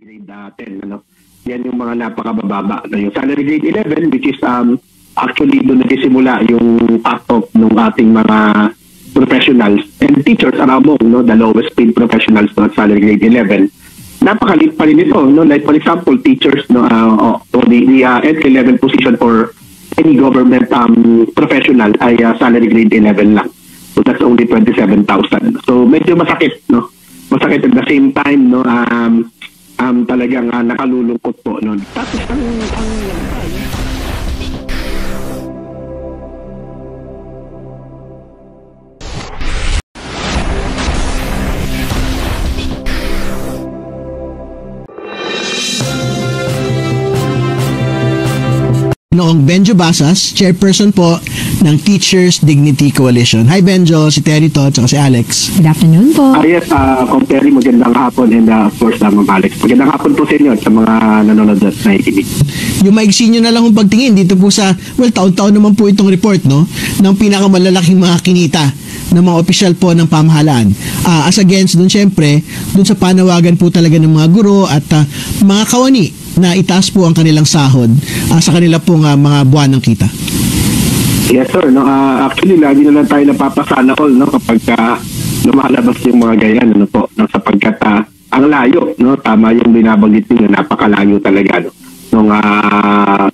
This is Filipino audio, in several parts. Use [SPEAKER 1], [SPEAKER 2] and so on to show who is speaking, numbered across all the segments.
[SPEAKER 1] grade 10, ano. Yan yung mga napakabababa. Yung salary grade 11, which is actually doon nagsisimula yung cut-off ng ating mga professionals and teachers are among the lowest paid professionals at salary grade 11. Napakalit pa rin ito, no? Like for example, teachers, the entry level position for any government professional ay salary grade 11 lang. So that's only 27,000. So medyo masakit, no? Masakit at the same time, no? Talagang nakalulungkot po, no? Tapos
[SPEAKER 2] noong Benjo Basas, chairperson po ng Teachers Dignity Coalition. Hi Benjo, si Terry to, at si Alex.
[SPEAKER 3] Good afternoon po.
[SPEAKER 1] Yes, Kung Terry, magandang hapon and of course, Ma'am Alex. Magandang hapon po sa inyo at sa mga nanonood at nakikinig.
[SPEAKER 2] Yung maigsi nyo na lang kung pagtingin dito po sa, well, taon-taon naman po itong report, no? Ng pinakamalalaking mga kinita ng mga opisyal po ng pamahalaan. As against, dun syempre, dun sa panawagan po talaga ng mga guro at mga kawani na itaas po ang kanilang sahod sa kanila pong mga buwan ng kita.
[SPEAKER 1] Yes sir, no, actually lagi na lang tayo napapasala all, no, kapag lumalabas yung mga ganyan, ano po, no, sapagkat ang layo, no, tama yung binabanggit niyo, napakalayo talaga, no,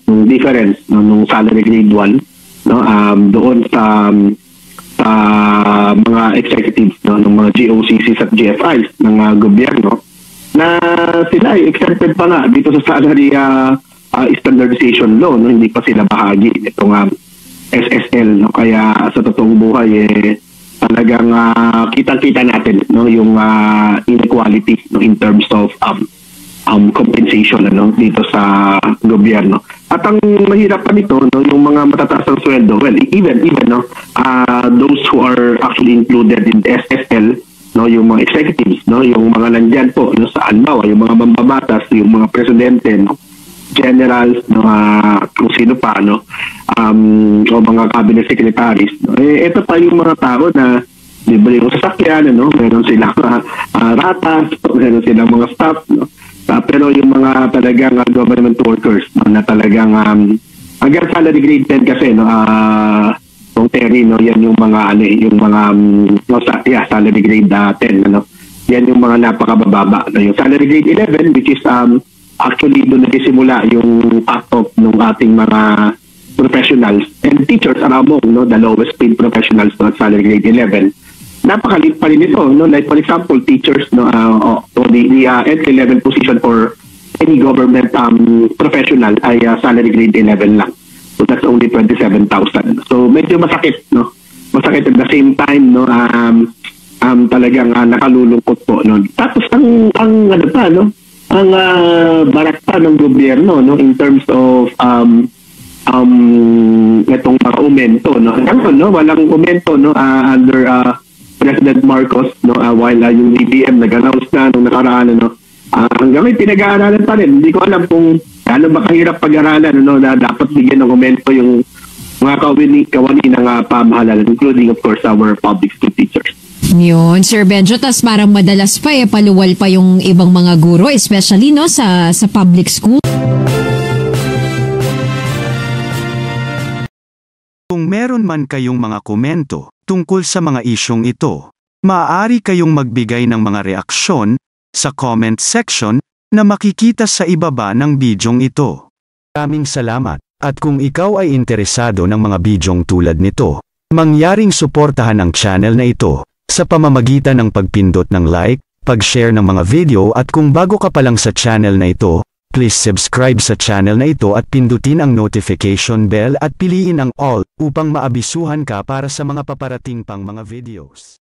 [SPEAKER 1] nung difference, no, nung salary grade 1, no, doon sa mga executives, no, ng mga GOCCs at GFIs ng gobyerno, na sila ay exempted pa nga dito sa salary standardization law, no, hindi pa sila bahagi itong SSL, no, kaya sa totoong buhay talagang kitang-kita natin, no, yung inequality, no, in terms of compensation, ano, dito sa gobyerno. At ang mahirap pa nito, no, yung mga matataas ng sweldo, well, even no, those who are actually included in the SSL, no, yung mga executives, no, yung mga nandyan po, no, sa halimbawa, yung mga mambabatas, yung mga presidente, no, generals, no, kung sino pa, no, o mga cabinet secretaries, no, ito pa yung mga tao na libre yung sasakyan, no, meron silang ratas, meron silang mga staff, no, pero yung mga talagang government workers, no, na talagang hanggang salary grade 10 kasi, no, kung Terry, no, yan yung mga salary grade 10, ano, yan yung mga napakabababa, no, yung salary grade 11, which is actually doon nagsisimula yung cut-off ng ating mga professionals and teachers are among, no, the lowest paid professionals at salary grade 11. Napakalit pa rin ito, no, like for example, teachers, no, the entry level position for any government professional ay salary grade 11 lang. So that's only 27,000. So medyo masakit, no? Masakit at the same time, no, talagang nakalulungkot po, no. Tapos ang ano pa, no, ang barak pa ng gobyerno, no, in terms of itong mga aumento, no. No, walang aumento, no, under President Marcos, no, while yung BBM nag-announce na nung nakaraan, no. Hanggang ngayon pinag-aaralan pa rin. Hindi ko alam kung ano ba kahirap pag-aralan, no, na dapat bigyan ng aumento yung mga kawani ng pamahalaan, including of course our public school teachers.
[SPEAKER 3] Yun, Sir Benjo, tas parang madalas pa paluwal pa yung ibang mga guro, especially, no, sa public school.
[SPEAKER 4] Kung meron man kayong mga komento tungkol sa mga isyong ito, maaari kayong magbigay ng mga reaksyon sa comment section na makikita sa ibaba ng bidyong ito. Maraming salamat, at kung ikaw ay interesado ng mga bidyong tulad nito, mangyaring suportahan ang channel na ito sa pamamagitan ng pagpindot ng like, pag-share ng mga video, at kung bago ka pa lang sa channel na ito, please subscribe sa channel na ito at pindutin ang notification bell at piliin ang all upang maabisuhan ka para sa mga paparating pang mga videos.